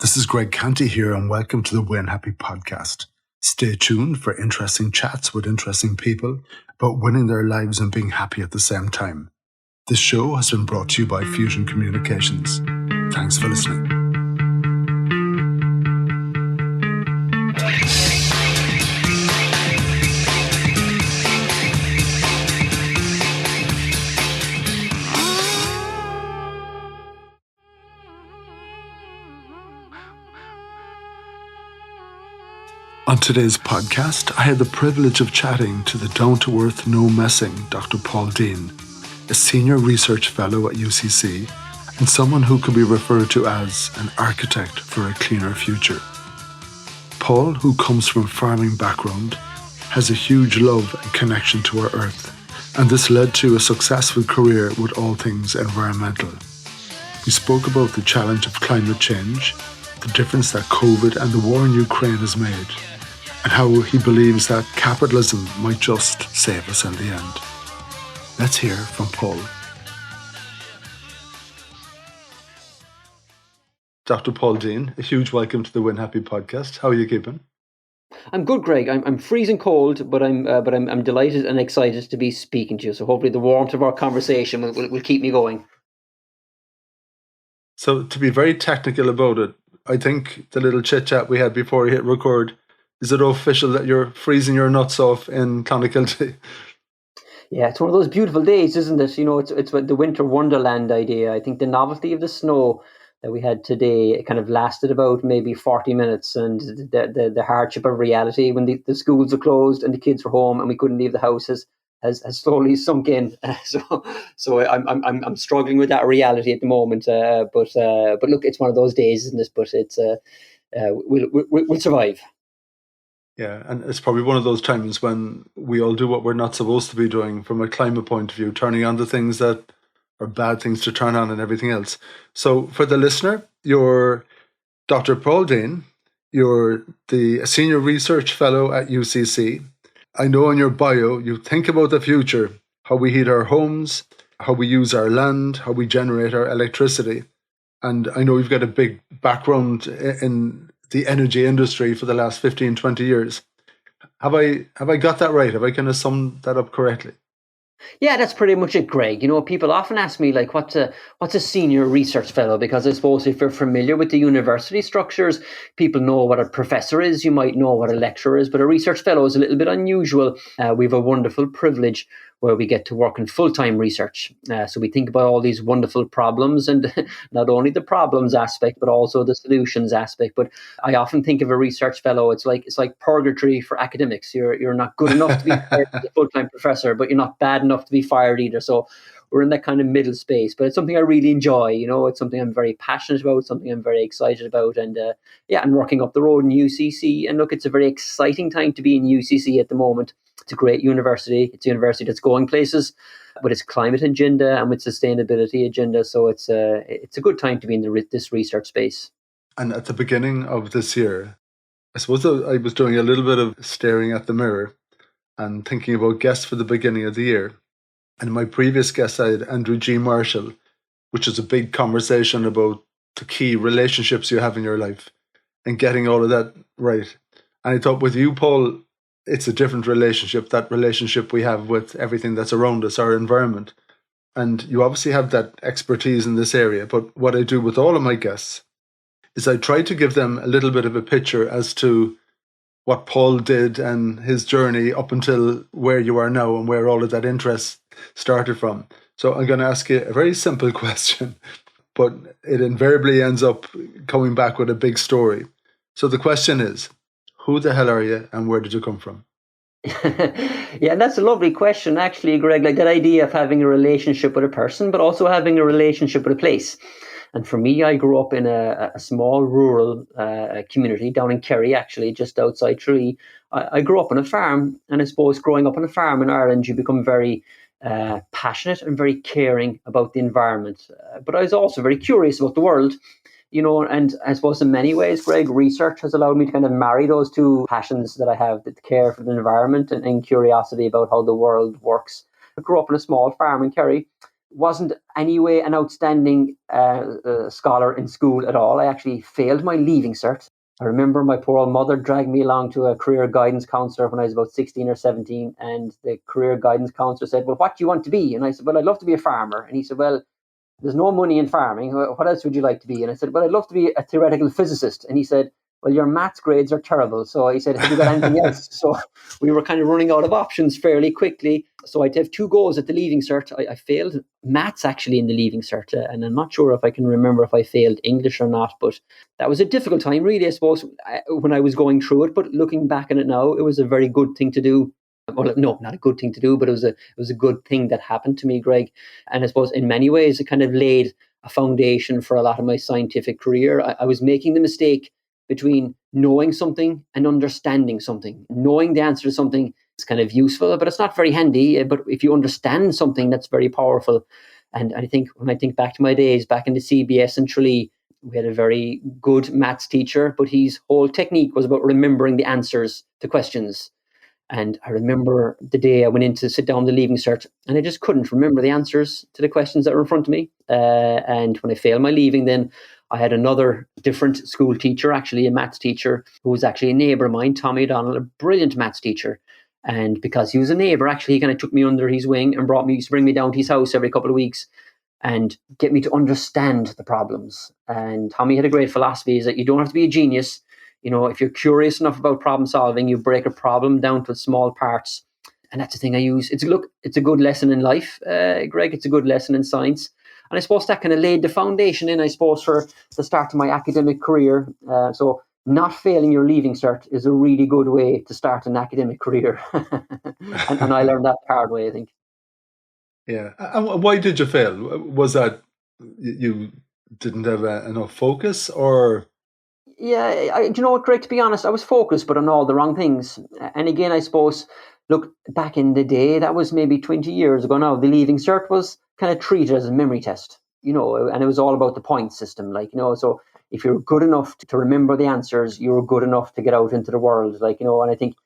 This is Greg Canty here, and welcome to the Win Happy podcast. Stay tuned for interesting chats with interesting people about winning their lives and being happy at the same time. This show has been brought to you by Fusion Communications. Thanks for listening. On today's podcast, I had the privilege of chatting to the down-to-earth, no-messing Dr. Paul Deane, a senior research fellow at UCC and someone who can be referred to as an architect for a cleaner future. Paul, who comes from a farming background, has a huge love and connection to our earth, and this led to a successful career with all things environmental. We spoke about the challenge of climate change, the difference that COVID and the war in Ukraine has made, and how he believes that capitalism might just save us in the end. Let's hear from Paul. Dr. Paul Deane, a huge welcome to the Win Happy podcast. How are you keeping? I'm good, Greg. I'm freezing cold, but I'm delighted and excited to be speaking to you. So hopefully the warmth of our conversation will keep me going. So to be very technical about it, I think the little chit chat we had before we hit record, is it official that you're freezing your nuts off in Clonakilty? Yeah, it's one of those beautiful days, isn't it? You know, it's the winter wonderland idea. I think the novelty of the snow that we had today, it kind of lasted about maybe 40 minutes, and the hardship of reality when the schools are closed and the kids were home and we couldn't leave the house has slowly sunk in. So I'm struggling with that reality at the moment. But look, it's one of those days, isn't it? But it's we'll survive. Yeah, and it's probably one of those times when we all do what we're not supposed to be doing from a climate point of view, turning on the things that are bad things to turn on and everything else. So for the listener, you're Dr. Paul Deane, you're the senior research fellow at UCC. I know in your bio, you think about the future, how we heat our homes, how we use our land, how we generate our electricity. And I know you've got a big background in the energy industry for the last 15, 20 years. Have I got that right? Have I kind of summed that up correctly? Yeah, that's pretty much it, Greg. You know, people often ask me, like, what's a senior research fellow? Because I suppose if you're familiar with the university structures, people know what a professor is. You might know what a lecturer is, but a research fellow is a little bit unusual. We have a wonderful privilege where we get to work in full-time research. So we think about all these wonderful problems, and not only the problems aspect, but also the solutions aspect. But I often think of a research fellow, it's like purgatory for academics. You're not good enough to be a full-time professor, but you're not bad enough to be fired either. So we're in that kind of middle space, but it's something I really enjoy. You know, it's something I'm very passionate about, something I'm very excited about. And I'm working up the road in UCC. And look, it's a very exciting time to be in UCC at the moment. It's a great university. It's a university that's going places with its climate agenda and with sustainability agenda. So it's a good time to be in this research space. And at the beginning of this year, I suppose I was doing a little bit of staring at the mirror and thinking about guests for the beginning of the year. And in my previous guest, I had Andrew G. Marshall, which is a big conversation about the key relationships you have in your life and getting all of that right. And I thought with you, Paul, it's a different relationship, that relationship we have with everything that's around us, our environment. And you obviously have that expertise in this area. But what I do with all of my guests is I try to give them a little bit of a picture as to what Paul did and his journey up until where you are now and where all of that interest started from. So I'm going to ask you a very simple question, but it invariably ends up coming back with a big story. So the question is, who the hell are you and where did you come from? Yeah, that's a lovely question, actually, Greg. Like that idea of having a relationship with a person, but also having a relationship with a place. And for me, I grew up in a small rural community down in Kerry, actually, just outside Tralee. I grew up on a farm, and I suppose growing up on a farm in Ireland, you become very passionate and very caring about the environment. But I was also very curious about the world, you know, and I suppose in many ways, Greg, research has allowed me to kind of marry those two passions that I have, the care for the environment and curiosity about how the world works. I grew up on a small farm in Kerry. wasn't anyway an outstanding scholar in school at all. I actually failed my leaving cert. I remember my poor old mother dragged me along to a career guidance counsellor when I was about 16 or 17. And the career guidance counsellor said, well, what do you want to be? And I said, well, I'd love to be a farmer. And he said, well, there's no money in farming. What else would you like to be? And I said, well, I'd love to be a theoretical physicist. And he said, well, your maths grades are terrible. So he said, have you got anything else? So we were kind of running out of options fairly quickly. So I'd have 2 goes at the leaving cert. I failed maths actually in the leaving cert. And I'm not sure if I can remember if I failed English or not. But that was a difficult time, really, I suppose, when I was going through it. But looking back on it now, it was a very good thing to do. Well, no, not a good thing to do, but it was a good thing that happened to me, Greg. And I suppose in many ways, it kind of laid a foundation for a lot of my scientific career. I was making the mistake between knowing something and understanding something. Knowing the answer to something is kind of useful, but it's not very handy. But if you understand something, that's very powerful. And I think when I think back to my days back in the CBS in Tralee, we had a very good maths teacher, but his whole technique was about remembering the answers to questions. And I remember the day I went in to sit down the leaving cert, and I just couldn't remember the answers to the questions that were in front of me. And when I failed my leaving, then I had another different school teacher, actually a maths teacher, who was actually a neighbour of mine, Tommy O'Donnell, a brilliant maths teacher. And because he was a neighbour, actually, he kind of took me under his wing and used to bring me down to his house every couple of weeks and get me to understand the problems. And Tommy had a great philosophy, is that you don't have to be a genius. If you're curious enough about problem solving, you break a problem down to small parts. And that's the thing I use. It's a good lesson in life, Greg. It's a good lesson in science. And I suppose that kind of laid the foundation in, I suppose, for the start of my academic career. So not failing your leaving cert is a really good way to start an academic career. and I learned that the hard way, I think. Yeah. And why did you fail? Was that you didn't have enough focus, or? Yeah, do you know what, Greg? To be honest, I was focused, but on all the wrong things. And again, I suppose, look, back in the day, that was maybe 20 years ago now, the leaving cert was kind of treated as a memory test, and it was all about the point system, so if you're good enough to remember the answers, you're good enough to get out into the world, and I think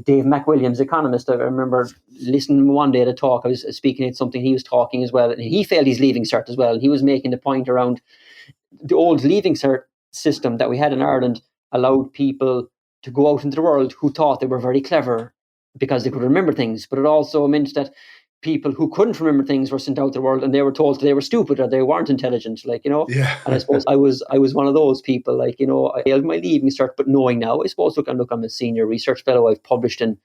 Dave McWilliams, economist, I remember listening one day at a talk. I was speaking at something, he was talking as well, and he failed his leaving cert as well, and he was making the point around the old leaving cert system that we had in Ireland allowed people to go out into the world who thought they were very clever because they could remember things, but it also meant that people who couldn't remember things were sent out to the world and they were told they were stupid or they weren't intelligent, Yeah. And I suppose I was one of those people, I failed my leaving cert, but knowing now, I suppose, look, I'm a senior research fellow. I've published in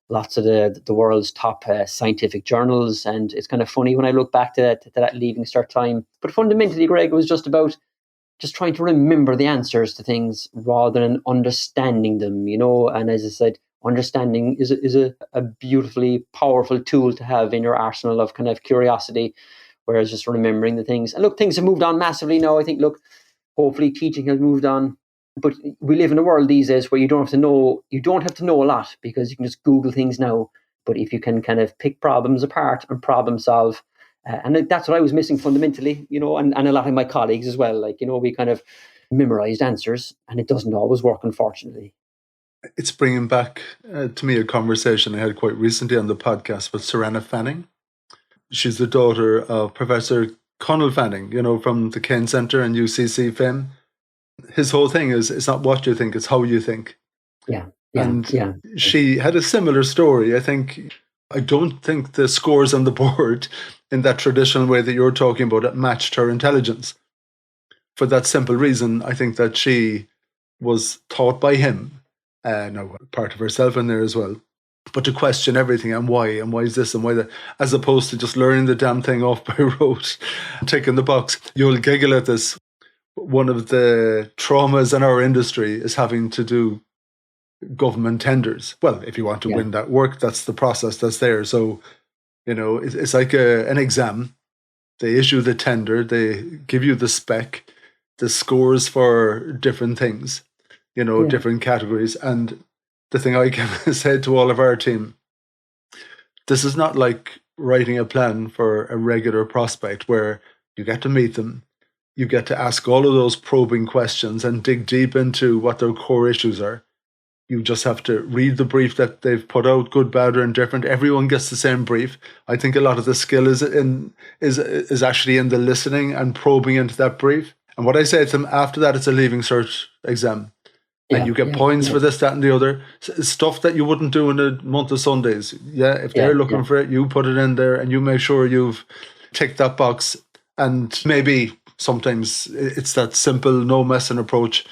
lots of the world's top scientific journals, and it's kind of funny when I look back to that leaving cert time. But fundamentally, Greg, it was just about just trying to remember the answers to things rather than understanding them, And as I said, understanding is a beautifully powerful tool to have in your arsenal of kind of curiosity, whereas just remembering the things. And look, things have moved on massively now. I think, look, hopefully teaching has moved on. But we live in a world these days where you don't have to know a lot because you can just Google things now. But if you can kind of pick problems apart and problem solve, and that's what I was missing fundamentally, and a lot of my colleagues as well. We kind of memorized answers, and it doesn't always work, unfortunately. It's bringing back to me a conversation I had quite recently on the podcast with Serena Fanning. She's the daughter of Professor Conal Fanning, from the Kane Centre and UCC fame. His whole thing is, it's not what you think, it's how you think. Yeah. And she had a similar story. I don't think the scores on the board in that traditional way that you're talking about it matched her intelligence. For that simple reason, I think that she was taught by him, now part of herself in there as well, but to question everything and why is this and why that, as opposed to just learning the damn thing off by rote, ticking the box. You'll giggle at this. One of the traumas in our industry is having to do government tenders. Well, if you want to win that work, that's the process that's there. So, it's like an exam. They issue the tender, they give you the spec, the scores for different things, different categories. And the thing I can say to all of our team, this is not like writing a plan for a regular prospect where you get to meet them, you get to ask all of those probing questions and dig deep into what their core issues are. You just have to read the brief that they've put out, good, bad, or indifferent. Everyone gets the same brief. I think a lot of the skill is actually in the listening and probing into that brief. And what I say to them after that, it's a leaving cert exam. And Yeah, you get yeah, points yeah, for this, that, and the other. Stuff that you wouldn't do in a month of Sundays. Yeah, if they're yeah, yeah. looking for it, you put it in there and you make sure you've ticked that box. And maybe sometimes it's that simple, no messing approach.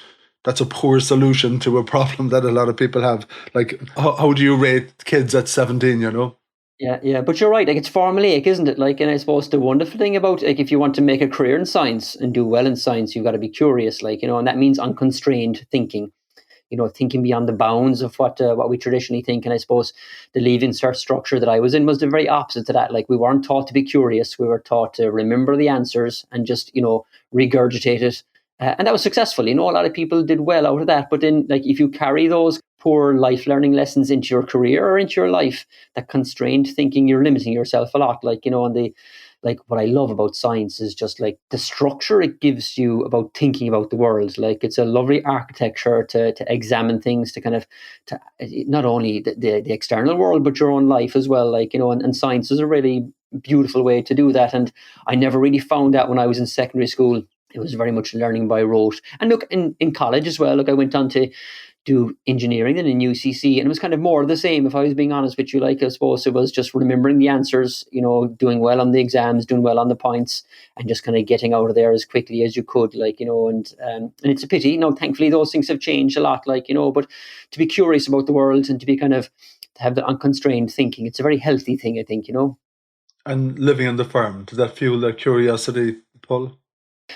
That's a poor solution to a problem that a lot of people have. Like, how do you rate kids at 17, you know? Yeah, yeah, but you're right. Like it's formulaic, isn't it? Like, and I suppose the wonderful thing about like if you want to make a career in science and do well in science, you've got to be curious. Like and that means unconstrained thinking. Thinking beyond the bounds of what we traditionally think. And I suppose the leaving cert structure that I was in was the very opposite to that. Like we weren't taught to be curious; we were taught to remember the answers and just regurgitate it. And that was successful. A lot of people did well out of that. But then, like, if you carry those poor life learning lessons into your career or into your life, that constrained thinking, you're limiting yourself a lot. And like what I love about science is just like the structure it gives you about thinking about the world. Like it's a lovely architecture to examine things, to kind of to not only the external world but your own life as well. And science is a really beautiful way to do that. And I never really found that when I was in secondary school. It was very much learning by rote. And look, in college as well, look, I went on to do engineering then in UCC, and it was kind of more of the same, if I was being honest with you. Like I suppose it was just remembering the answers, doing well on the exams, doing well on the points, and just kind of getting out of there as quickly as you could, and it's a pity. Thankfully those things have changed a lot, but to be curious about the world and to be kind of to have the unconstrained thinking, it's a very healthy thing, I think. And living on the farm, does that fuel that curiosity, Paul?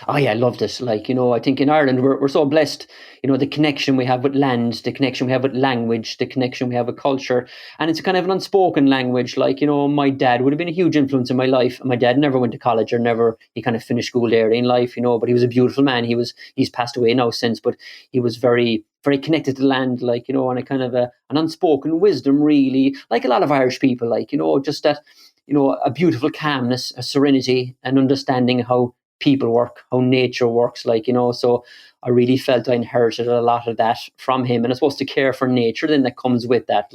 Oh yeah, I love this. I think in Ireland we're so blessed. The connection we have with land, the connection we have with language, the connection we have with culture, and it's kind of an unspoken language. My dad would have been a huge influence in my life. My dad never went to college or never. He kind of finished school early in life, but he was a beautiful man. He's passed away now since, but he was very very connected to the land, and a kind of an unspoken wisdom, really, like a lot of Irish people, just that, a beautiful calmness, a serenity, and understanding how people work, how nature works, so I really felt I inherited a lot of that from him. And I suppose to care for nature then that comes with that,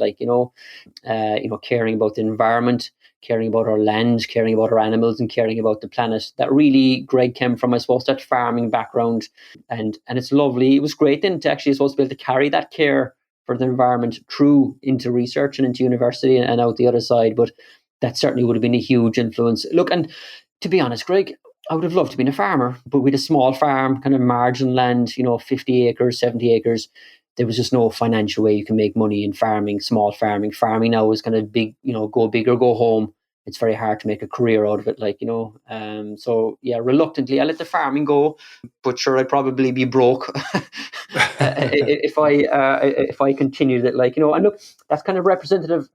caring about the environment, caring about our land, caring about our animals, and caring about the planet. That really, Greg, came from, I suppose, that farming background. And it's lovely. It was great then to actually, I suppose, be able to carry that care for the environment through into research and into university and out the other side. But that certainly would have been a huge influence. Look, and to be honest, Greg, I would have loved to be a farmer, but with a small farm, kind of margin land, 50 acres, 70 acres, there was just no financial way you can make money in farming, small farming. Farming now is kind of big, go big or go home. It's very hard to make a career out of it, So yeah, reluctantly, I let the farming go, but sure, I'd probably be broke if I continued it, And look, that's kind of representative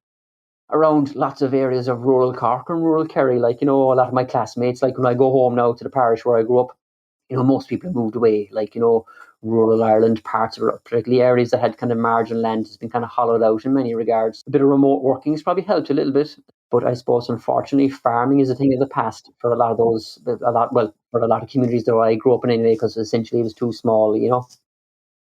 around lots of areas of rural Cork and rural Kerry. A lot of my classmates, when I go home now to the parish where I grew up, most people have moved away, rural Ireland, parts of it, particularly areas that had kind of marginal land, has been kind of hollowed out in many regards. A bit of remote working has probably helped a little bit, but I suppose, unfortunately, farming is a thing of the past for a lot of for a lot of communities that I grew up in anyway, because essentially it was too small.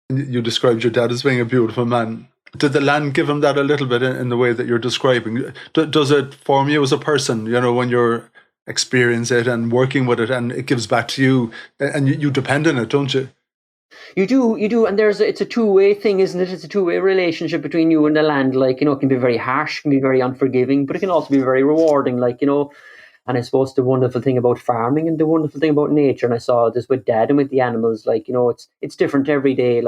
You described your dad as being a beautiful man. Did the land give him that a little bit in the way that you're describing? Does it form you as a person, when you're experiencing it and working with it, and it gives back to you, and you depend on it, don't you? You do, and it's a two-way thing, isn't it? It's a two-way relationship between you and the land. It can be very harsh, can be very unforgiving, but it can also be very rewarding. And I suppose the wonderful thing about farming and the wonderful thing about nature, and I saw this with Dad and with the animals, it's different every day,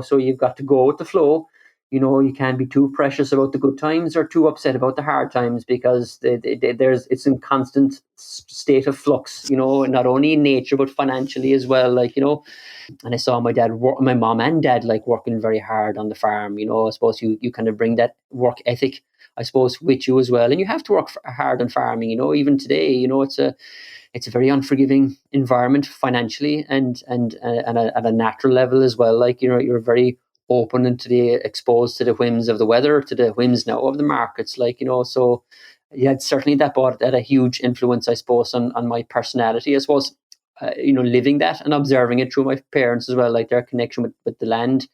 so you've got to go with the flow. You can't be too precious about the good times or too upset about the hard times, because it's in constant state of flux, not only in nature, but financially as well, And I saw my mom and dad, working very hard on the farm. I suppose you kind of bring that work ethic, I suppose, with you as well. And you have to work hard on farming, even today, it's a very unforgiving environment financially and at a natural level as well. You're very open and exposed to the whims of the weather, to the whims now of the markets, so yeah, certainly that had a huge influence, I suppose, on my personality, I suppose. Living that and observing it through my parents as well, their connection with the land.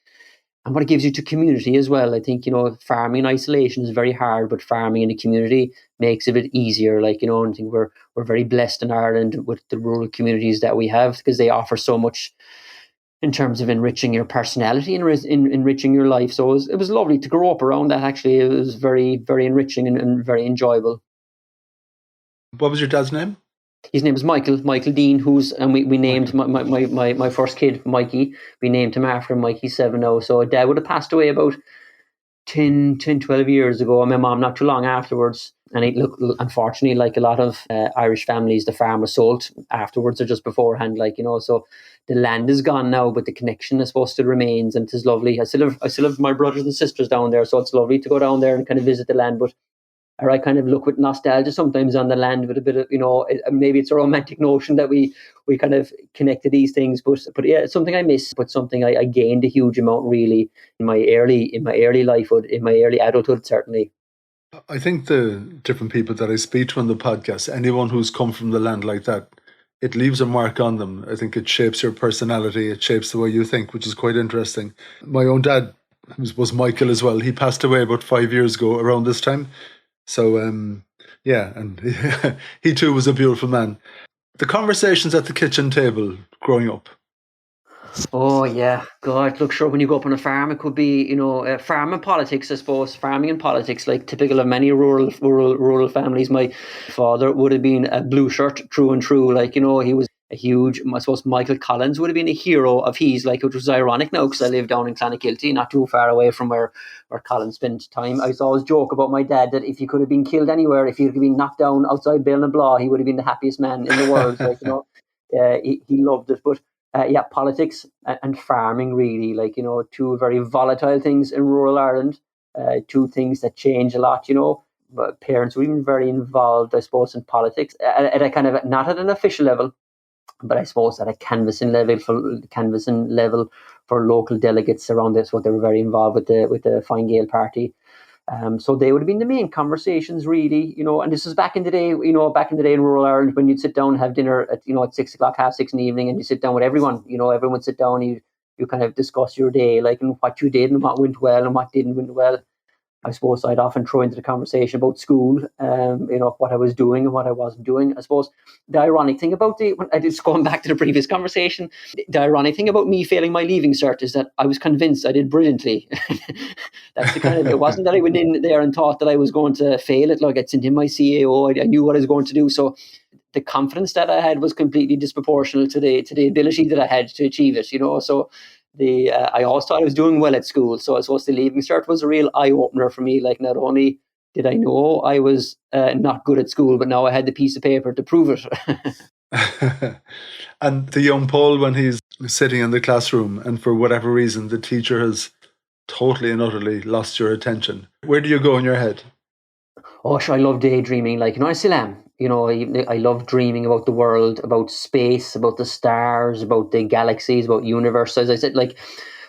and what it gives you to community as well. I think, farming in isolation is very hard, but farming in a community makes it a bit easier. Like, I think we're very blessed in Ireland with the rural communities that we have, because they offer so much in terms of enriching your personality and enriching your life. So it was lovely to grow up around that. Actually, it was very, very enriching and very enjoyable. What was your dad's name? His name is Michael Deane, and we named Michael. my first kid, Mikey. We named him after him. Mikey's 7 now. So Dad would have passed away about 12 years ago, and my mom not too long afterwards. And unfortunately, like a lot of Irish families, the farm was sold afterwards or just beforehand, so the land is gone now, but the connection, I suppose, still remains, and it is lovely. I still have my brothers and sisters down there, so it's lovely to go down there and kind of visit the land. But or I kind of look with nostalgia sometimes on the land, with a bit of, maybe it's a romantic notion that we kind of connect to these things, but yeah, it's something I miss, but something I gained a huge amount really in my early lifehood, in my early adulthood, certainly. I think the different people that I speak to on the podcast, anyone who's come from the land like that, it leaves a mark on them. I think it shapes your personality, it shapes the way you think, which is quite interesting. My own dad was Michael as well. He passed away about 5 years ago around this time. So, yeah, and he too was a beautiful man. The conversations at the kitchen table growing up. Oh yeah, God! Look, sure. When you go up on a farm, it could be, farm and politics. I suppose farming and politics, like typical of many rural families. My father would have been a blue shirt through and through. Like, he was a huge. I suppose Michael Collins would have been a hero of his. Like, which was ironic now, because I live down in Clonakilty, not too far away from where Collins spent time. I used to always joke about my dad that if he could have been killed anywhere, if he had been knocked down outside Ballinablaw, he would have been the happiest man in the world. Like, he loved it, but. Yeah, politics and farming, really, two very volatile things in rural Ireland, two things that change a lot, But parents were even very involved, I suppose, in politics at a kind of, not at an official level, but I suppose at a canvassing level for local delegates around this. What they were very involved with the Fine Gael party. So they would have been the main conversations, really, and this was back in the day, back in the day in rural Ireland, when you'd sit down and have dinner at 6 o'clock, 6:30 in the evening, and you sit down with everyone, everyone would sit down, you kind of discuss your day, like, and what you did and what went well and what didn't went well. I suppose I'd often throw into the conversation about school, what I was doing and what I wasn't doing. I suppose the ironic thing about when I just going back to the previous conversation, the ironic thing about me failing my leaving cert is that I was convinced I did brilliantly. That's the kind of, it wasn't that I went in there and thought that I was going to fail it. Like, I'd sent in my CAO, I knew what I was going to do. So the confidence that I had was completely disproportional to the ability that I had to achieve it, So I always thought I was doing well at school. So I suppose the leaving cert was a real eye opener for me. Like, not only did I know I was not good at school, but now I had the piece of paper to prove it. And the young Paul, when he's sitting in the classroom and for whatever reason the teacher has totally and utterly lost your attention, where do you go in your head? Oh, sure, I love daydreaming. Like, I still am. I love dreaming about the world, about space, about the stars, about the galaxies, about universe. As I said, like,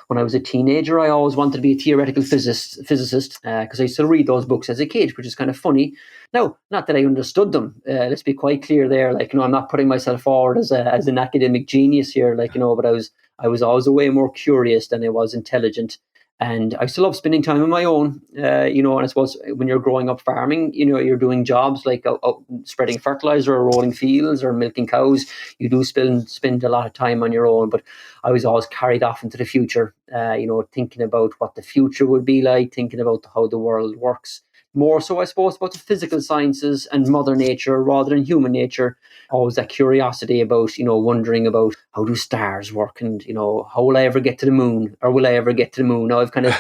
when I was a teenager, I always wanted to be a theoretical physicist, because I still read those books as a kid, which is kind of funny. Now, not that I understood them. Let's be quite clear there. Like, I'm not putting myself forward as an academic genius here. Like, but I was always way more curious than I was intelligent. And I still love spending time on my own, and I suppose when you're growing up farming, you're doing jobs like spreading fertilizer or rolling fields or milking cows. You do spend a lot of time on your own, but I was always carried off into the future, thinking about what the future would be like, thinking about how the world works. More so, I suppose, about the physical sciences and mother nature rather than human nature. Always that curiosity about, wondering about how do stars work, and, how will I ever get to the moon, or will I ever get to the moon? Now I've kind of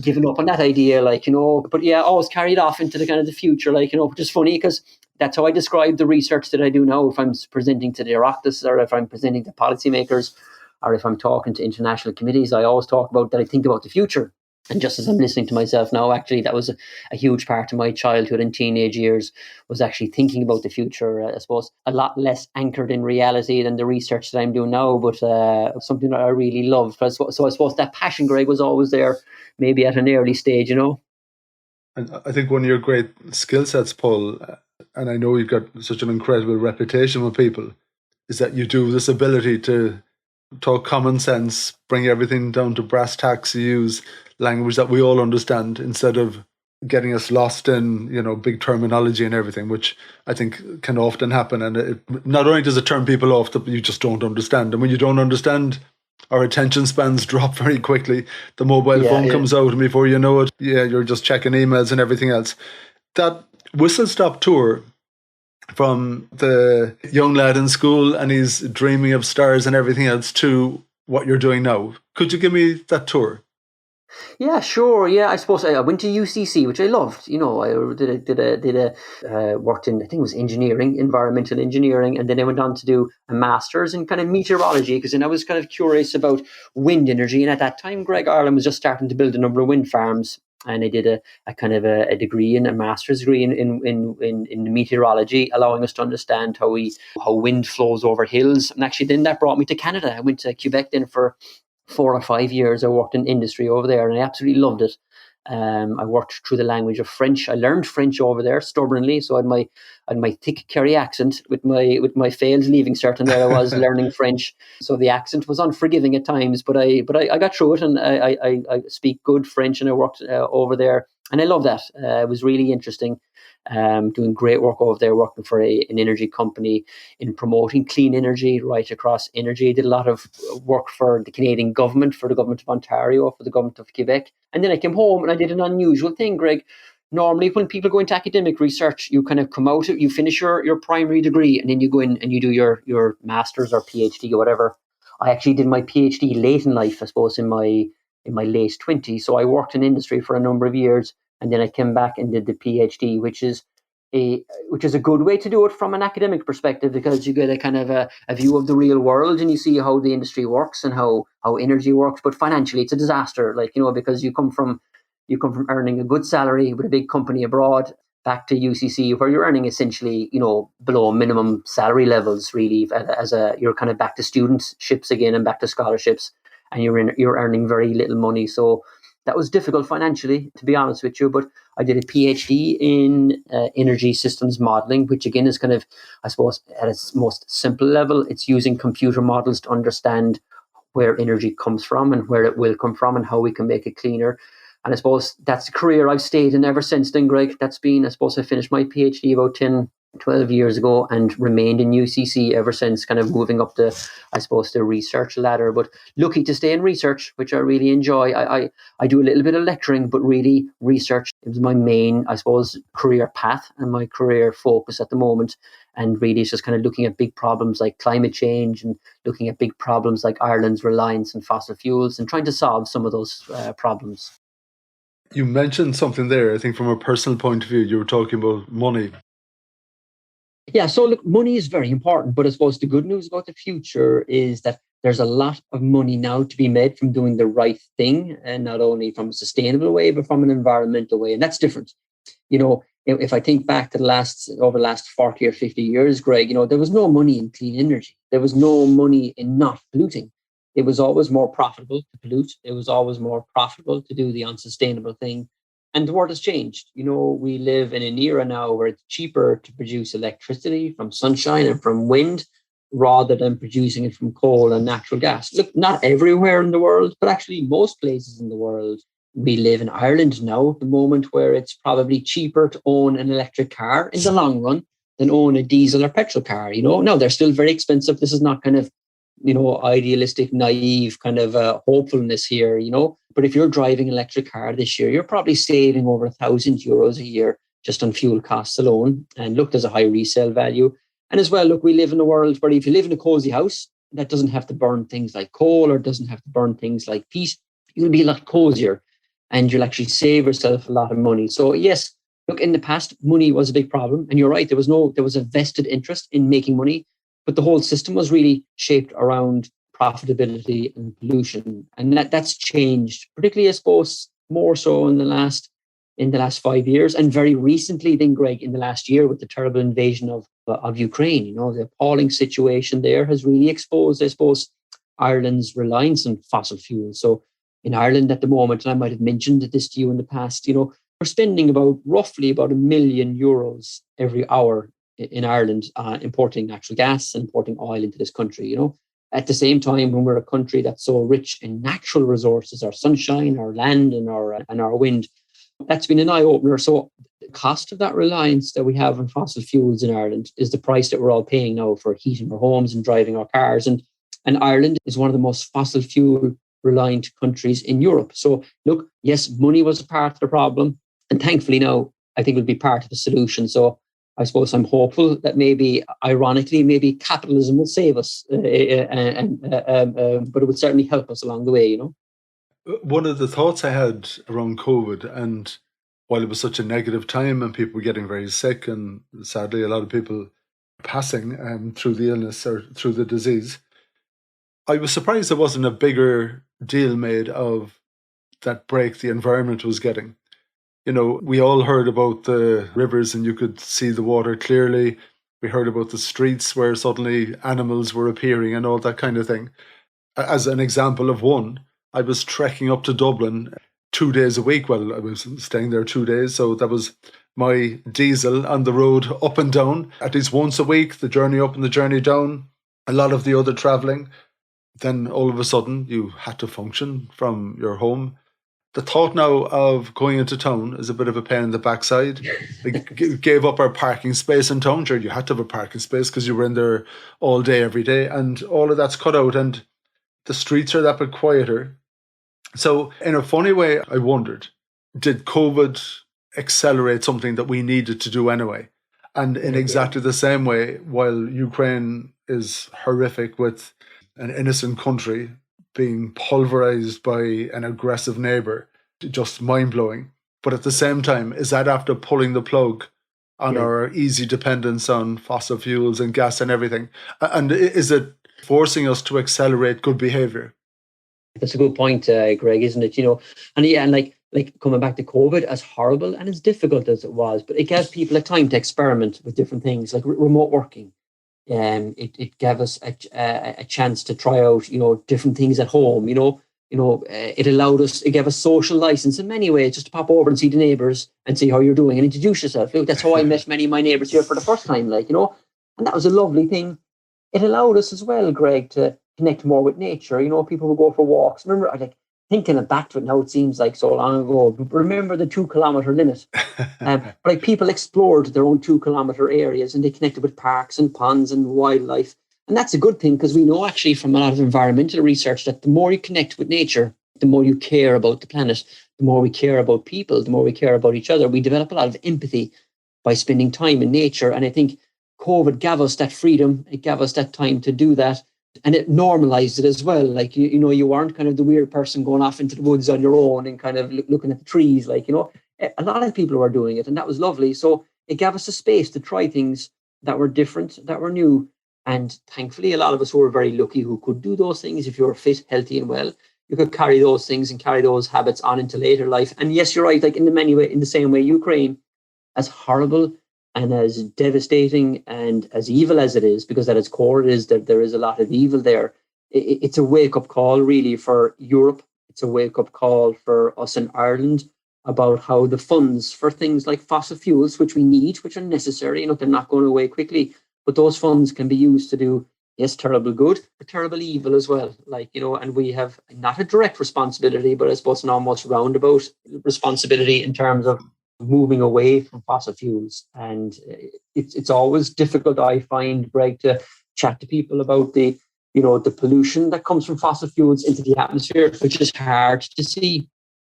given up on that idea, but yeah, always carried off into the kind of the future, which is funny because that's how I describe the research that I do now. If I'm presenting to the Oireachtas, or if I'm presenting to policymakers, or if I'm talking to international committees, I always talk about that I think about the future. And just as I'm listening to myself now, actually, that was a huge part of my childhood and teenage years, was actually thinking about the future. I suppose a lot less anchored in reality than the research that I'm doing now, but something that I really love. So I suppose that passion, Greg, was always there, maybe at an early stage, And I think one of your great skill sets, Paul, and I know you've got such an incredible reputation with people, is that you do have this ability to talk common sense, bring everything down to brass tacks, use language that we all understand instead of getting us lost in, big terminology and everything, which I think can often happen. And it not only does it turn people off, that you just don't understand. And when you don't understand, our attention spans drop very quickly. The mobile Yeah, phone yeah. comes out, and before you know it, yeah, you're just checking emails and everything else. That whistle stop tour from the young lad in school and he's dreaming of stars and everything else to what you're doing now. Could you give me that tour? Yeah, sure. Yeah, I suppose I went to UCC, which I loved. I worked in, I think it was engineering, environmental engineering, and then I went on to do a master's in kind of meteorology, because then I was kind of curious about wind energy. And at that time, Greg, Ireland was just starting to build a number of wind farms. And I did a kind of a degree, in a master's degree in meteorology, allowing us to understand how wind flows over hills. And actually, then that brought me to Canada. I went to Quebec then for 4 or 5 years. I worked in industry over there, and I absolutely loved it. I worked through the language of French. I learned French over there stubbornly, so I had my thick Kerry accent with my failed leaving cert, and there I was learning French. So the accent was unforgiving at times, but I got through it, and I speak good French, and I worked over there, and I love that. It was really interesting. Doing great work over there, working for an energy company in promoting clean energy right across energy. I did a lot of work for the Canadian government, for the government of Ontario, for the government of Quebec. And then I came home and I did an unusual thing, Greg. Normally, when people go into academic research, you kind of come out, you finish your primary degree, and then you go in and you do your master's or PhD or whatever. I actually did my PhD late in life, I suppose, in my late 20s. So I worked in industry for a number of years, and then I came back and did the PhD, which is a good way to do it from an academic perspective, because you get a kind of a view of the real world, and you see how the industry works and how energy works. But financially, it's a disaster, because you come from earning a good salary with a big company abroad, back to UCC, where you're earning essentially, below minimum salary levels, really, you're kind of back to studentships again and back to scholarships, and you're earning very little money. So that was difficult financially, to be honest with you. But I did a PhD in energy systems modeling, which again is kind of, I suppose, at its most simple level, it's using computer models to understand where energy comes from and where it will come from and how we can make it cleaner. And I suppose that's the career I've stayed in ever since then, Greg. I suppose I finished my PhD about 10, 12 years ago and remained in UCC ever since, kind of moving up the research ladder. But lucky to stay in research, which I really enjoy. I do a little bit of lecturing, but really research is my main, I suppose, career path and my career focus at the moment. And really, it's just kind of looking at big problems like climate change and looking at big problems like Ireland's reliance on fossil fuels and trying to solve some of those problems. You mentioned something there, I think from a personal point of view, you were talking about money. Yeah, so look, money is very important, but I suppose the good news about the future is that there's a lot of money now to be made from doing the right thing, and not only from a sustainable way, but from an environmental way. And that's different. If I think back to over the last 40 or 50 years, Greg, there was no money in clean energy. There was no money in not polluting. It was always more profitable to pollute. It was always more profitable to do the unsustainable thing. And the world has changed. We live in an era now where it's cheaper to produce electricity from sunshine and from wind rather than producing it from coal and natural gas. Look, not everywhere in the world, but actually most places in the world. We live in Ireland now at the moment, where it's probably cheaper to own an electric car in the long run than own a diesel or petrol car. Now they're still very expensive. This is not kind of idealistic, naive kind of hopefulness here, But if you're driving an electric car this year, you're probably saving over €1,000 a year just on fuel costs alone. And look, there's a high resale value. And as well, look, we live in a world where if you live in a cozy house that doesn't have to burn things like coal or doesn't have to burn things like peat, you'll be a lot cozier and you'll actually save yourself a lot of money. So yes, look, in the past, money was a big problem. And you're right, there was a vested interest in making money. But the whole system was really shaped around profitability and pollution. And that's changed, particularly, I suppose, more so in the last 5 years. And very recently, then, Greg, in the last year with the terrible invasion of Ukraine, the appalling situation there has really exposed, I suppose, Ireland's reliance on fossil fuels. So in Ireland at the moment, and I might have mentioned this to you in the past, we're spending roughly about €1 million every hour in Ireland, importing natural gas and importing oil into this country. At the same time, when we're a country that's so rich in natural resources, our sunshine, our land, and our wind, that's been an eye opener. So the cost of that reliance that we have on fossil fuels in Ireland is the price that we're all paying now for heating our homes and driving our cars. And Ireland is one of the most fossil fuel reliant countries in Europe. So look, yes, money was a part of the problem. And thankfully now, I think it'll be part of the solution. So I suppose I'm hopeful that maybe, ironically, maybe capitalism will save us, but it would certainly help us along the way, you know. One of the thoughts I had around COVID, and while it was such a negative time and people were getting very sick, and sadly a lot of people passing through the illness or through the disease, I was surprised there wasn't a bigger deal made of that break the environment was getting. You know, we all heard about the rivers and you could see the water clearly. We heard about the streets where suddenly animals were appearing and all that kind of thing. As an example of one, I was trekking up to Dublin 2 days a week. Well, I was staying there 2 days. So that was my diesel on the road up and down, at least once a week, the journey up and the journey down, a lot of the other traveling. Then all of a sudden you had to function from your home. The thought now of going into town is a bit of a pain in the backside. We gave up our parking space in town. Sure, you had to have a parking space because you were in there all day, every day, and all of that's cut out, and the streets are that bit quieter. So in a funny way, I wondered, did COVID accelerate something that we needed to do anyway? And in exactly the same way, while Ukraine is horrific with an innocent country being pulverized by an aggressive neighbor, just mind-blowing. But at the same time, is that after pulling the plug on our easy dependence on fossil fuels and gas and everything? And is it forcing us to accelerate good behavior? That's a good point, Greg, isn't it? You know, and yeah, and like coming back to COVID, as horrible and as difficult as it was, but it gave people a time to experiment with different things, like remote working. It gave us a chance to try out, you know, different things at home. It gave us social license in many ways, just to pop over and see the neighbours and see how you're doing and introduce yourself. Look, that's how I met many of my neighbours here for the first time, like, you know, and that was a lovely thing. It allowed us as well, Greg, to connect more with nature. You know, people would go for walks. Remember, I like thinking back to it now, it seems like so long ago. But remember the 2 kilometre limit. Like people explored their own 2 kilometre areas and they connected with parks and ponds and wildlife. And that's a good thing because we know actually from a lot of environmental research that the more you connect with nature, the more you care about the planet, the more we care about people, the more we care about each other. We develop a lot of empathy by spending time in nature. And I think COVID gave us that freedom. It gave us that time to do that. And it normalized it as well. Like, you know, you weren't kind of the weird person going off into the woods on your own and kind of looking at the trees. Like, you know, a lot of people were doing it and that was lovely. So it gave us a space to try things that were different, that were new. And thankfully, a lot of us were very lucky who could do those things. If you were fit, healthy and well, you could carry those things and carry those habits on into later life. And yes, you're right, like in the same way, Ukraine, as horrible and as devastating and as evil as it is, because at its core it is that there is a lot of evil there. It's a wake-up call really for Europe. It's a wake-up call for us in Ireland about how the funds for things like fossil fuels, which we need, which are necessary, you know, they're not going away quickly, but those funds can be used to do, yes, terrible good, but terrible evil as well. Like, you know, and we have not a direct responsibility, but I suppose an almost roundabout responsibility in terms of moving away from fossil fuels. And it's always difficult, I find, Greg, to chat to people about the pollution that comes from fossil fuels into the atmosphere, which is hard to see.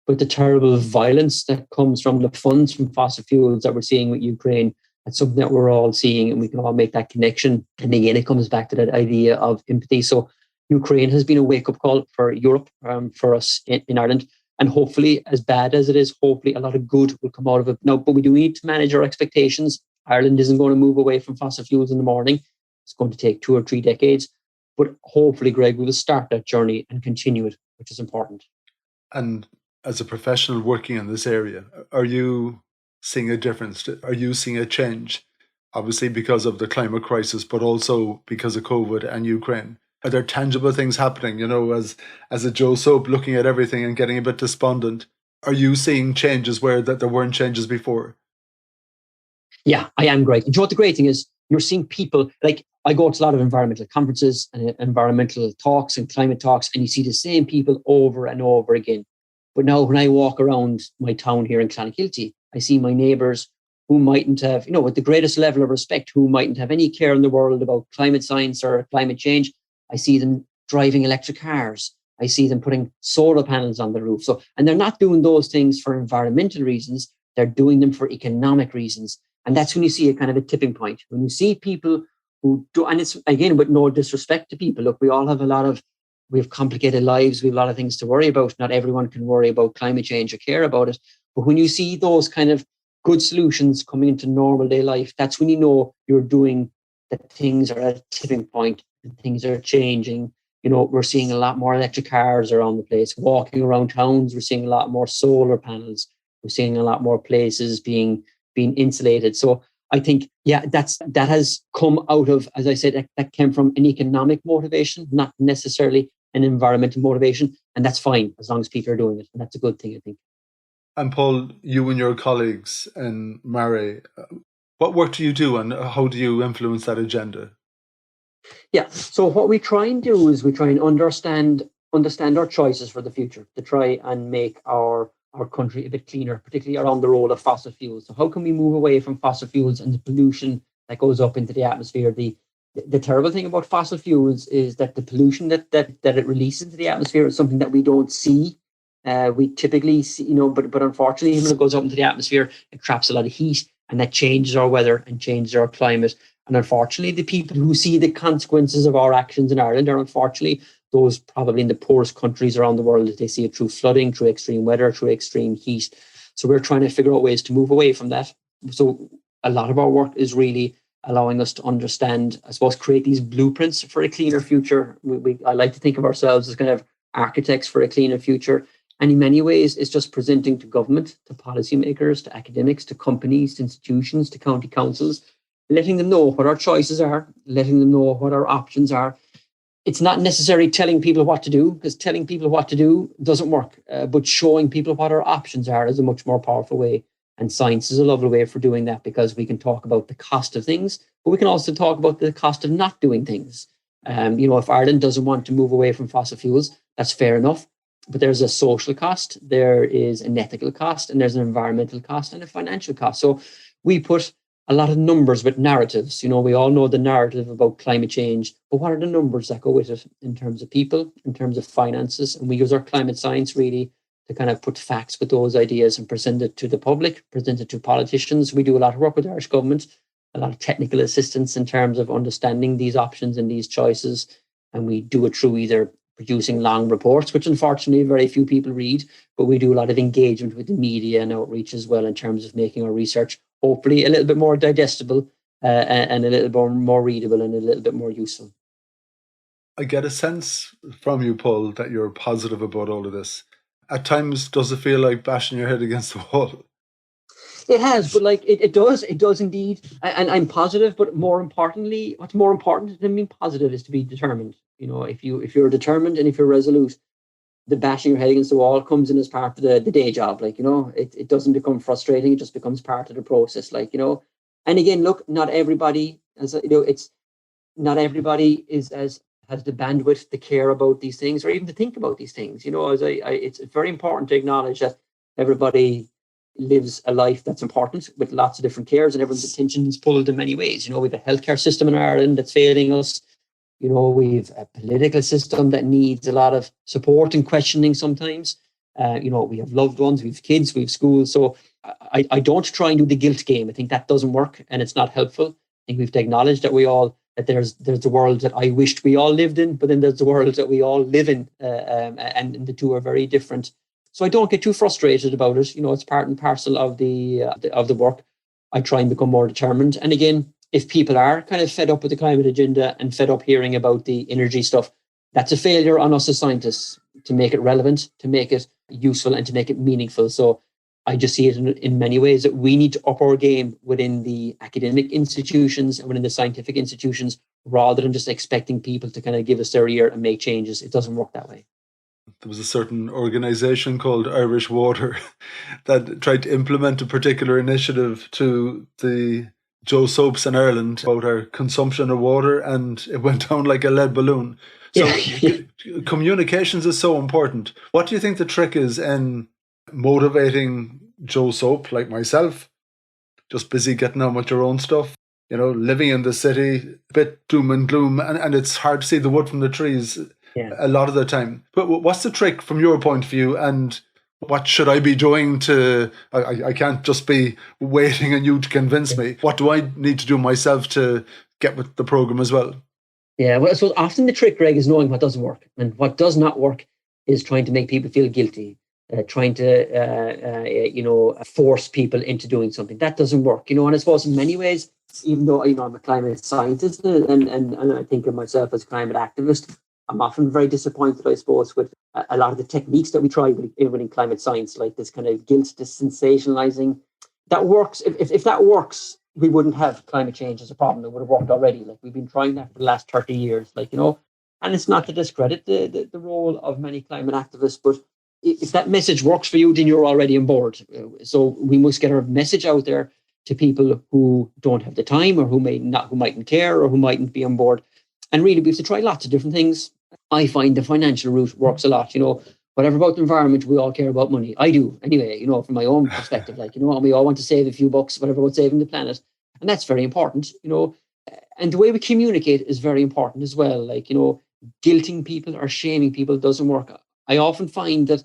But the terrible violence that comes from the funds from fossil fuels that we're seeing with Ukraine, that's something that we're all seeing, and we can all make that connection. And again, it comes back to that idea of empathy. So Ukraine has been a wake-up call for Europe, for us in Ireland. And hopefully, as bad as it is, hopefully a lot of good will come out of it. Now, but we do need to manage our expectations. Ireland isn't going to move away from fossil fuels in the morning. It's going to take 2 or 3 decades. But hopefully, Greg, we will start that journey and continue it, which is important. And as a professional working in this area, are you seeing a difference? Are you seeing a change? Obviously, because of the climate crisis, but also because of COVID and Ukraine. Are there tangible things happening, you know, as a Joe Soap looking at everything and getting a bit despondent? Are you seeing changes where that there weren't changes before? Yeah, I am, Greg. And you know what the great thing is? You're seeing people, like I go to a lot of environmental conferences and environmental talks and climate talks, and you see the same people over and over again. But now when I walk around my town here in Clonakilty, I see my neighbours who mightn't have, with the greatest level of respect, who mightn't have any care in the world about climate science or climate change. I see them driving electric cars. I see them putting solar panels on the roof. So, and they're not doing those things for environmental reasons. They're doing them for economic reasons. And that's when you see a kind of a tipping point. When you see people who do, and it's again with no disrespect to people. Look, we all have we have complicated lives. We have a lot of things to worry about. Not everyone can worry about climate change or care about it. But when you see those kind of good solutions coming into normal day life, that's when you know you're doing that things are at a tipping point and things are changing. We're seeing a lot more electric cars around the place. Walking around towns, we're seeing a lot more solar panels. We're seeing a lot more places being insulated. So I think, that has come out of, as I said, that came from an economic motivation, not necessarily an environmental motivation. And that's fine as long as people are doing it. And that's a good thing, I think. And Paul, you and your colleagues in Mare, what work do you do and how do you influence that agenda? Yeah. So what we try and do is we try and understand our choices for the future to try and make our country a bit cleaner, particularly around the role of fossil fuels. So how can we move away from fossil fuels and the pollution that goes up into the atmosphere? The terrible thing about fossil fuels is that the pollution that it releases into the atmosphere is something that we don't see. We typically see, but unfortunately, when it goes up into the atmosphere, it traps a lot of heat, and that changes our weather and changes our climate. And unfortunately, the people who see the consequences of our actions in Ireland are unfortunately those probably in the poorest countries around the world. They see it through flooding, through extreme weather, through extreme heat. So we're trying to figure out ways to move away from that. So a lot of our work is really allowing us to understand, I suppose, create these blueprints for a cleaner future. I like to think of ourselves as kind of architects for a cleaner future. And in many ways, it's just presenting to government, to policymakers, to academics, to companies, to institutions, to county councils, letting them know what our choices are, letting them know what our options are. It's not necessarily telling people what to do, because telling people what to do doesn't work, but showing people what our options are is a much more powerful way. And science is a lovely way for doing that, because we can talk about the cost of things, but we can also talk about the cost of not doing things. If Ireland doesn't want to move away from fossil fuels, that's fair enough. But there's a social cost, there is an ethical cost, and there's an environmental cost and a financial cost. So we put a lot of numbers with narratives. We all know the narrative about climate change, but what are the numbers that go with it in terms of people, in terms of finances? And we use our climate science really to kind of put facts with those ideas and present it to the public, present it to politicians. We do a lot of work with the Irish government, a lot of technical assistance in terms of understanding these options and these choices. And we do it through either producing long reports, which unfortunately very few people read, but we do a lot of engagement with the media and outreach as well in terms of making our research hopefully a little bit more digestible and a little bit more readable and a little bit more useful. I get a sense from you, Paul, that you're positive about all of this. At times, does it feel like bashing your head against the wall? It has, but it does indeed. And I'm positive, but more importantly, what's more important than being positive is to be determined. If you're determined and if you're resolute, the bashing your head against the wall comes in as part of the day job. It doesn't become frustrating. It just becomes part of the process. And again, look, not everybody, it's not everybody has the bandwidth to care about these things or even to think about these things. It's very important to acknowledge that everybody lives a life that's important with lots of different cares, and everyone's attention is pulled in many ways. We have a healthcare system in Ireland that's failing us. We've a political system that needs a lot of support and questioning sometimes. We have loved ones, we have kids, we have schools. So I don't try and do the guilt game. I think that doesn't work and it's not helpful. I think we have to acknowledge that there's the world that I wished we all lived in, but then there's the world that we all live in, and the two are very different. So I don't get too frustrated about it. It's part and parcel of the work. I try and become more determined. And again, if people are kind of fed up with the climate agenda and fed up hearing about the energy stuff, that's a failure on us as scientists to make it relevant, to make it useful, and to make it meaningful. So I just see it in many ways that we need to up our game within the academic institutions and within the scientific institutions, rather than just expecting people to kind of give us their ear and make changes. It doesn't work that way. There was a certain organization called Irish Water that tried to implement a particular initiative to the Joe Soaps in Ireland about our consumption of water, and it went down like a lead balloon. Yeah, So yeah. communications is so important. What do you think the trick is in motivating Joe Soap like myself, just busy getting on with your own stuff, living in the city, a bit doom and gloom, and it's hard to see the wood from the trees Yeah. a lot of the time. But what's the trick from your point of view, and what should I be doing to, I can't just be waiting on you to convince me. What do I need to do myself to get with the program as well? Yeah, well, I suppose often the trick, Greg, is knowing what doesn't work. And what does not work is trying to make people feel guilty, trying to, force people into doing something. That doesn't work, And I suppose in many ways, even though, I'm a climate scientist and I think of myself as a climate activist, I'm often very disappointed, I suppose, with a lot of the techniques that we try within climate science, like this kind of guilt, this sensationalizing. That works. If that works, we wouldn't have climate change as a problem. It would have worked already. Like we've been trying that for the last 30 years, and it's not to discredit the role of many climate activists, but if that message works for you, then you're already on board. So we must get our message out there to people who don't have the time or who mightn't care or who mightn't be on board. And really, we have to try lots of different things. I find the financial route works a lot. Whatever about the environment, we all care about money. I do anyway, from my own perspective, and we all want to save a few bucks, whatever about saving the planet. And that's very important, and the way we communicate is very important as well. Guilting people or shaming people doesn't work. I often find that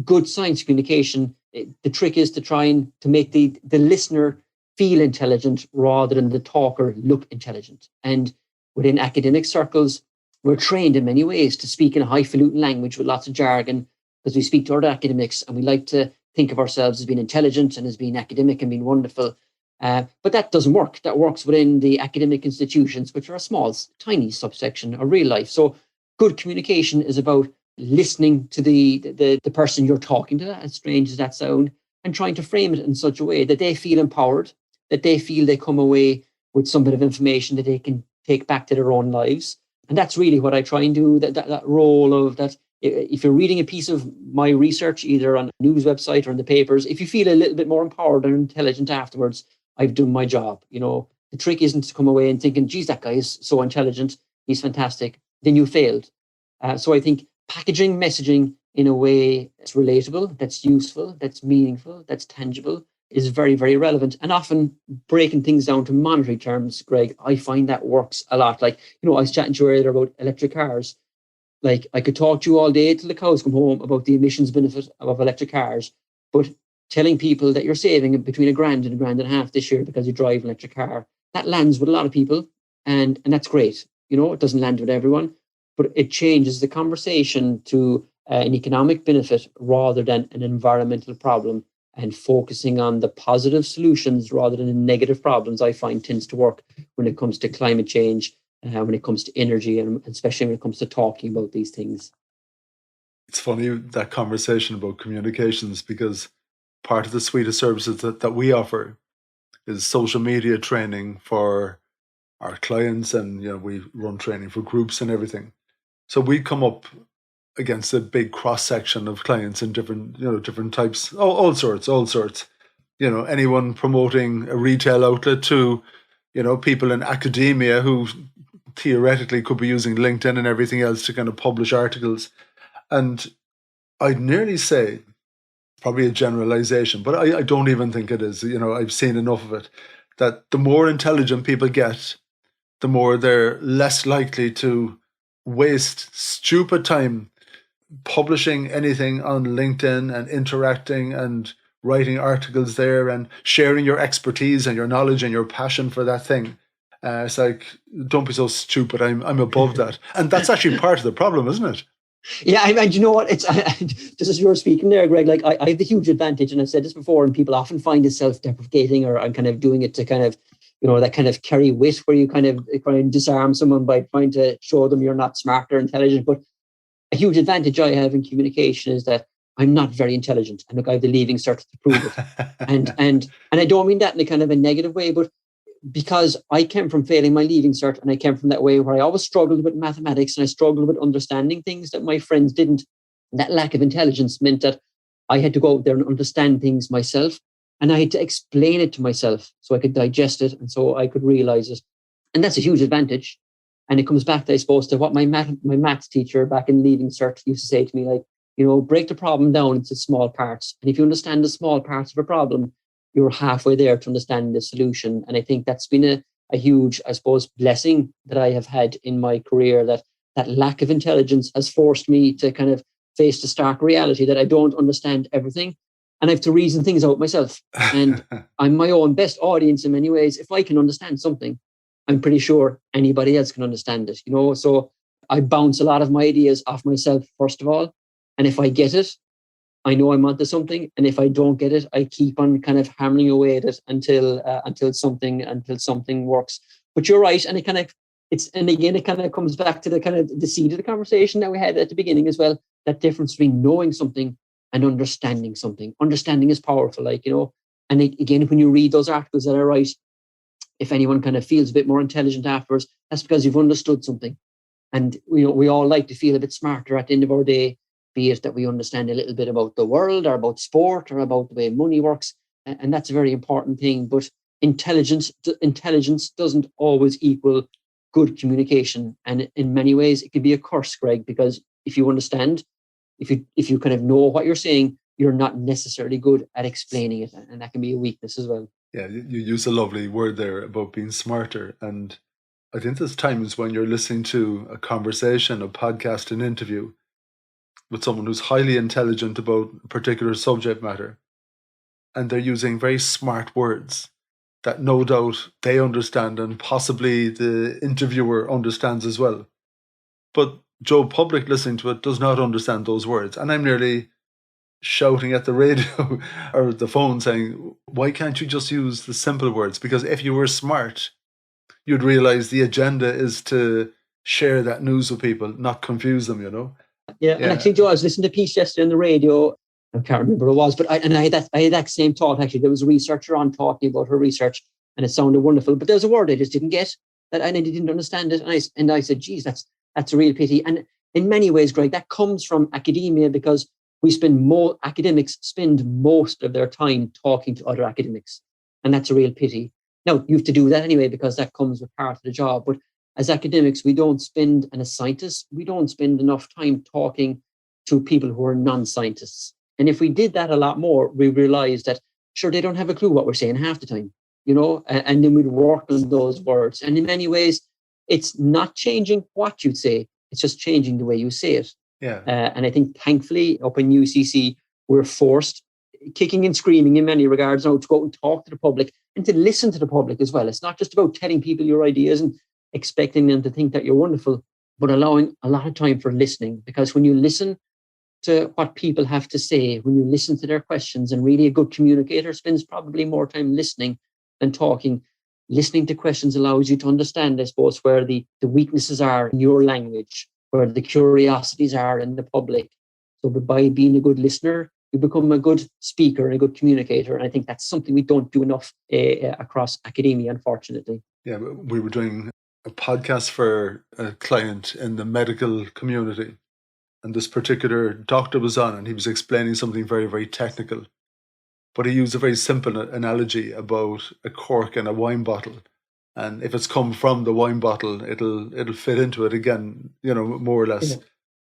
good science communication, the trick is to try and to make the listener feel intelligent rather than the talker look intelligent. And within academic circles, we're trained in many ways to speak in a highfalutin language with lots of jargon because we speak to other academics and we like to think of ourselves as being intelligent and as being academic and being wonderful. But that doesn't work. That works within the academic institutions, which are a small, tiny subsection of real life. So good communication is about listening to the person you're talking to, as strange as that sounds, and trying to frame it in such a way that they feel empowered, that they feel they come away with some bit of information that they can take back to their own lives. And that's really what I try and do, that role of that. If you're reading a piece of my research, either on a news website or in the papers, if you feel a little bit more empowered and intelligent afterwards, I've done my job. The trick isn't to come away and thinking, geez, that guy is so intelligent, he's fantastic. Then you failed. So I think packaging messaging in a way that's relatable, that's useful, that's meaningful, that's tangible is very, very relevant. And often breaking things down to monetary terms, Greg, I find that works a lot. I was chatting to you earlier about electric cars. Like I could talk to you all day till the cows come home about the emissions benefit of electric cars, but telling people that you're saving between $1,000 and $1.5 grand this year because you drive an electric car, that lands with a lot of people, and that's great. It doesn't land with everyone, but it changes the conversation to an economic benefit rather than an environmental problem, and focusing on the positive solutions rather than the negative problems, I find tends to work when it comes to climate change, when it comes to energy, and especially when it comes to talking about these things. It's funny, that conversation about communications, because part of the suite of services that we offer is social media training for our clients, and we run training for groups and everything. So we come up against a big cross section of clients in different types, all sorts. Anyone promoting a retail outlet to, people in academia who theoretically could be using LinkedIn and everything else to kind of publish articles. And I'd nearly say, probably a generalization, but I don't even think it is. I've seen enough of it, that the more intelligent people get, the more they're less likely to waste stupid time publishing anything on LinkedIn and interacting and writing articles there and sharing your expertise and your knowledge and your passion for that thing. It's like, don't be so stupid. I'm above that. And that's actually part of the problem, isn't it? Yeah, and you know what? It's just as you were speaking there, Greg. Like I have the huge advantage, and I've said this before, and people often find it self-deprecating, or I'm kind of doing it to kind of, that kind of carry wit, where you kind of try and disarm someone by trying to show them you're not smart or intelligent. But a huge advantage I have in communication is that I'm not very intelligent, and look, I have the leaving cert to prove it. and I don't mean that in a kind of a negative way, but because I came from failing my leaving cert, and I came from that way where I always struggled with mathematics and I struggled with understanding things that my friends didn't. And that lack of intelligence meant that I had to go out there and understand things myself. And I had to explain it to myself so I could digest it and so I could realize it. And that's a huge advantage. And it comes back to, I suppose, to what my maths teacher back in Leaving Cert used to say to me, like, break the problem down into small parts. And if you understand the small parts of a problem, you're halfway there to understanding the solution. And I think that's been a huge, I suppose, blessing that I have had in my career, that lack of intelligence has forced me to kind of face the stark reality that I don't understand everything. And I have to reason things out myself. And I'm my own best audience in many ways. If I can understand something, I'm pretty sure anybody else can understand it, So I bounce a lot of my ideas off myself, first of all. And if I get it, I know I'm onto something. And if I don't get it, I keep on kind of hammering away at it until something works. But you're right. And it kind of comes back to the kind of the seed of the conversation that we had at the beginning as well. That difference between knowing something and understanding something. Understanding is powerful, and again, when you read those articles that I write, if anyone kind of feels a bit more intelligent afterwards, that's because you've understood something. And we all like to feel a bit smarter at the end of our day, be it that we understand a little bit about the world or about sport or about the way money works. And that's a very important thing. But intelligence doesn't always equal good communication. And in many ways, it can be a curse, Greg, because if you understand, if you kind of know what you're saying, you're not necessarily good at explaining it. And that can be a weakness as well. Yeah, you use a lovely word there about being smarter. And I think there's times when you're listening to a conversation, a podcast, an interview with someone who's highly intelligent about a particular subject matter, and they're using very smart words that no doubt they understand and possibly the interviewer understands as well. But Joe Public listening to it does not understand those words. And I'm nearly shouting at the radio or the phone saying, why can't you just use the simple words? Because if you were smart, you'd realize the agenda is to share that news with people, not confuse them, Yeah. And actually, Joe, I was listening to a piece yesterday on the radio. I can't remember what it was, but I had that same thought, actually. There was a researcher on talking about her research, and it sounded wonderful. But there's a word I just didn't get, and I didn't understand it. And I said, geez, that's a real pity. And in many ways, Greg, that comes from academia, because academics spend most of their time talking to other academics. And that's a real pity. Now, you have to do that anyway, because that comes with part of the job. But as academics, and as scientists, we don't spend enough time talking to people who are non-scientists. And if we did that a lot more, we realize that, sure, they don't have a clue what we're saying half the time, and then we'd work on those words. And in many ways, it's not changing what you say, it's just changing the way you say it. Yeah. And I think, thankfully, up in UCC, we're forced, kicking and screaming in many regards, now to go out and talk to the public and to listen to the public as well. It's not just about telling people your ideas and expecting them to think that you're wonderful, but allowing a lot of time for listening. Because when you listen to what people have to say, when you listen to their questions, and really a good communicator spends probably more time listening than talking. Listening to questions allows you to understand, I suppose, where the weaknesses are in your language, where the curiosities are in the public. So by being a good listener, you become a good speaker and a good communicator. And I think that's something we don't do enough across academia, unfortunately. Yeah, we were doing a podcast for a client in the medical community. And this particular doctor was on, and he was explaining something very, very technical. But he used a very simple analogy about a cork and a wine bottle. And if it's come from the wine bottle, it'll fit into it again, more or less. Yeah.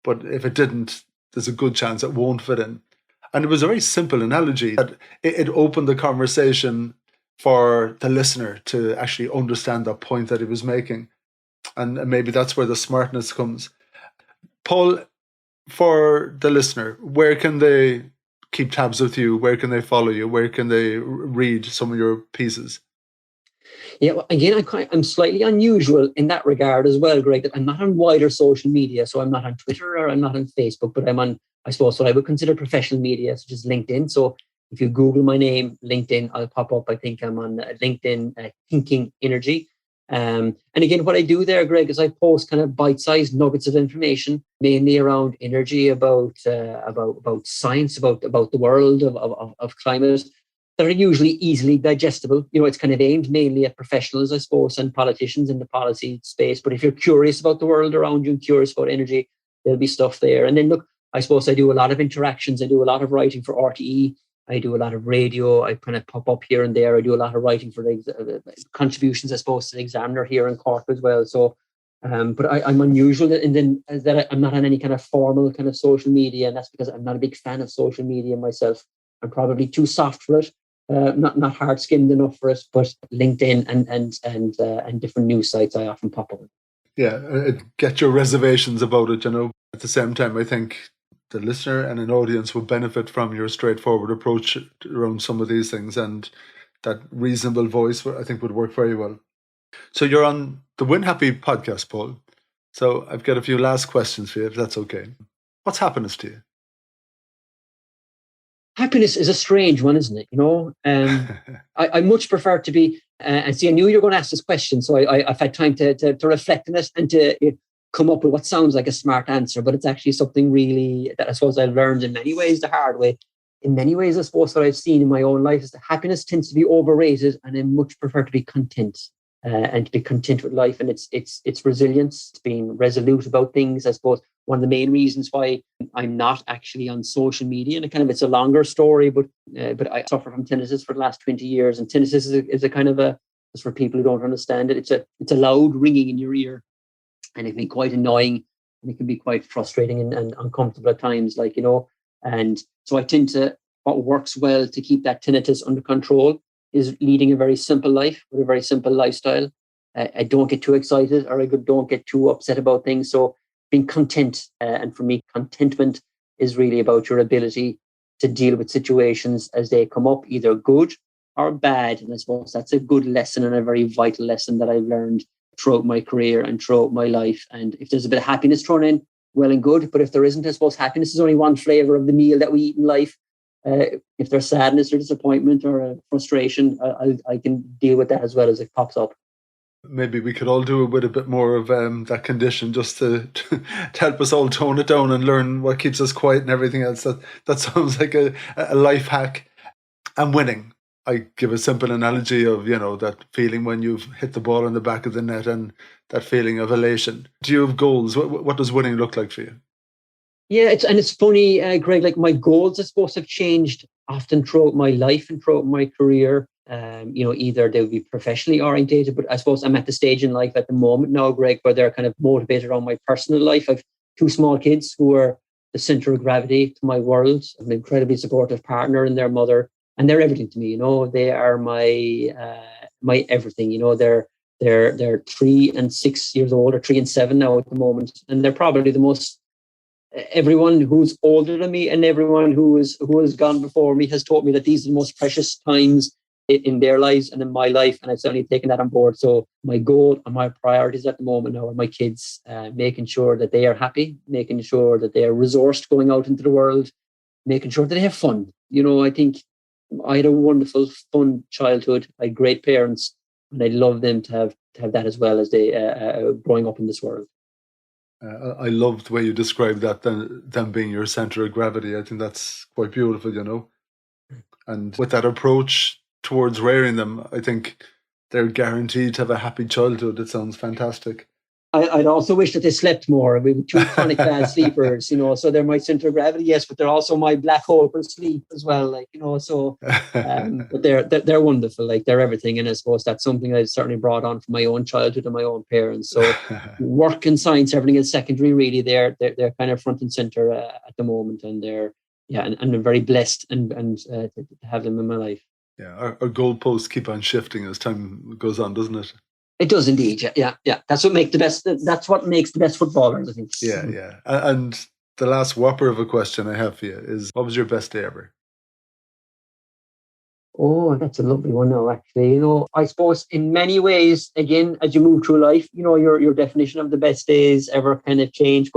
But if it didn't, there's a good chance it won't fit in. And it was a very simple analogy that it opened the conversation for the listener to actually understand that point that he was making. And maybe that's where the smartness comes. Paul, for the listener, where can they keep tabs with you? Where can they follow you? Where can they read some of your pieces? Yeah, well, again, I'm slightly unusual in that regard as well, Greg, that I'm not on wider social media. So I'm not on Twitter or I'm not on Facebook, but I'm on, I suppose, what I would consider professional media, such as LinkedIn. So if you Google my name, LinkedIn, I'll pop up. I think I'm on LinkedIn, Thinking Energy. And again, what I do there, Greg, is I post kind of bite-sized nuggets of information, mainly around energy, about science, about the world of climate, that are usually easily digestible. It's kind of aimed mainly at professionals, I suppose, and politicians in the policy space. But if you're curious about the world around you and curious about energy, there'll be stuff there. And then look, I suppose I do a lot of interactions. I do a lot of writing for RTE. I do a lot of radio. I kind of pop up here and there. I do a lot of writing for the contributions, I suppose, to the Examiner here in Cork as well. So, but I'm unusual in then that I'm not on any kind of formal kind of social media, and that's because I'm not a big fan of social media myself. I'm probably too soft for it, not hard skinned enough for it. But LinkedIn and different news sites, I often pop up. Yeah, get your reservations about it, At the same time, I think the listener and an audience will benefit from your straightforward approach around some of these things, and that reasonable voice, I think, would work very well. So you're on the Win Happy podcast, Paul. So I've got a few last questions for you, if that's okay. What's happiness to you? Happiness is a strange one, isn't it? I much prefer to be, and see, I knew you were going to ask this question, so I've had time to reflect on it and to come up with what sounds like a smart answer, but it's actually something really that I suppose I've learned in many ways the hard way. In many ways, I suppose what I've seen in my own life is that happiness tends to be overrated, and I much prefer to be content. And to be content with life and its resilience, it's being resolute about things. I suppose one of the main reasons why I'm not actually on social media, and it's a longer story, but I suffer from tinnitus for the last 20 years, and tinnitus is a kind of just for people who don't understand it, it's a loud ringing in your ear, and it can be quite annoying, and it can be quite frustrating and uncomfortable at times, and so I tend to, what works well to keep that tinnitus under control is leading a very simple life with a very simple lifestyle. I don't get too excited, or I don't get too upset about things. So being content, and for me, contentment is really about your ability to deal with situations as they come up, either good or bad. And I suppose that's a good lesson and a very vital lesson that I've learned throughout my career and throughout my life. And if there's a bit of happiness thrown in, well and good. But if there isn't, I suppose happiness is only one flavor of the meal that we eat in life. If there's sadness or disappointment or frustration, I can deal with that as well as it pops up. Maybe we could all do it with a bit more of that condition, just to help us all tone it down and learn what keeps us quiet and everything else. That sounds like a life hack. And winning, I give a simple analogy of, that feeling when you've hit the ball in the back of the net and that feeling of elation. Do you have goals? What does winning look like for you? Yeah, it's funny, Greg. Like my goals, I suppose, have changed often throughout my life and throughout my career. Either they would be professionally orientated, but I suppose I'm at the stage in life at the moment now, Greg, where they're kind of motivated around my personal life. I've two small kids who are the center of gravity to my world. I'm an incredibly supportive partner and their mother, and they're everything to me. They are my everything. They're 3 and 6 years old, or 3 and 7 now at the moment, and they're probably the most. Everyone who's older than me and everyone who has gone before me has taught me that these are the most precious times in their lives and in my life, and I've certainly taken that on board. So my goal and my priorities at the moment now are my kids, making sure that they are happy, making sure that they are resourced going out into the world, making sure that they have fun. I think I had a wonderful, fun childhood. I had great parents, and I'd love them to have that as well as they growing up in this world. I love the way you described that, them being your center of gravity. I think that's quite beautiful, And with that approach towards rearing them, I think they're guaranteed to have a happy childhood. It sounds fantastic. I'd also wish that they slept more. We were two chronic bad sleepers, so they're my center of gravity, yes, but they're also my black hole for sleep as well, but they're wonderful, they're everything. And I suppose that's something I certainly brought on from my own childhood and my own parents. So work and science, everything is secondary, really. They're kind of front and center at the moment, and and I'm very blessed and to have them in my life. Yeah, our goalposts keep on shifting as time goes on, doesn't it? It does indeed. Yeah. That's what makes the best. That's what makes the best footballers, I think. Yeah. And the last whopper of a question I have for you is: what was your best day ever? Oh, that's a lovely one now, actually. I suppose in many ways, again, as you move through life, your definition of the best days ever kind of change.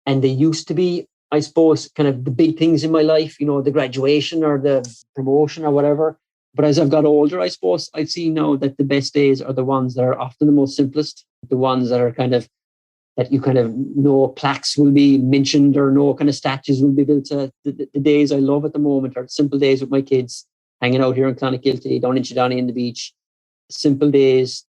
And they used to be, I suppose, kind of the big things in my life, the graduation or the promotion or whatever. But as I've got older, I suppose I've seen now that the best days are the ones that are often the most simplest, the ones that are that you kind of know plaques will be mentioned or no kind of statues will be built to. The days I love at the moment are simple days with my kids, hanging out here in Clonakilty, down in Chidani in the beach. Simple days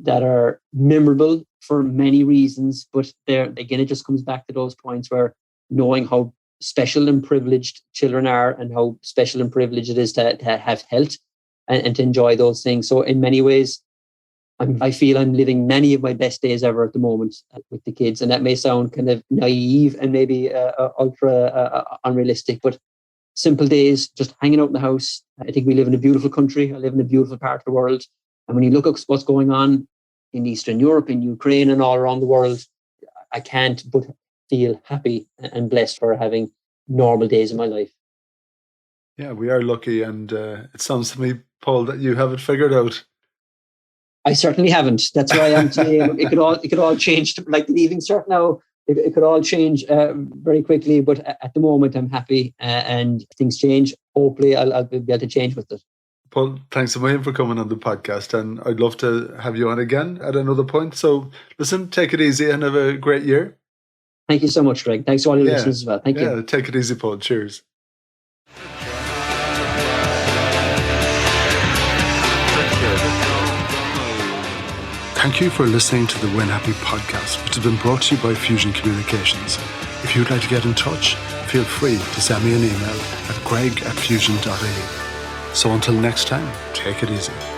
that are memorable for many reasons, but it just comes back to those points where knowing how special and privileged children are, and how special and privileged it is to have health and to enjoy those things. So in many ways, I feel I'm living many of my best days ever at the moment with the kids. And that may sound kind of naive and maybe ultra unrealistic, but simple days, just hanging out in the house. I think we live in a beautiful country. I live in a beautiful part of the world. And when you look at what's going on in Eastern Europe, in Ukraine and all around the world, I can't but feel happy and blessed for having normal days in my life. Yeah, we are lucky. And it sounds to me, Paul, that you have it figured out. I certainly haven't. That's where I am today. It could all change. Like the leaving cert now, it could all change very quickly. But at the moment, I'm happy, and things change. Hopefully, I'll be able to change with it. Paul, thanks a million for coming on the podcast, and I'd love to have you on again at another point. So, listen, take it easy and have a great year. Thank you so much, Greg. Thanks to all your listeners as well. Thank you. Yeah, take it easy, Paul. Cheers. Thank you for listening to the Win Happy podcast, which has been brought to you by Fusion Communications. If you'd like to get in touch, feel free to send me an email at greg@fusion.ie. So until next time, take it easy.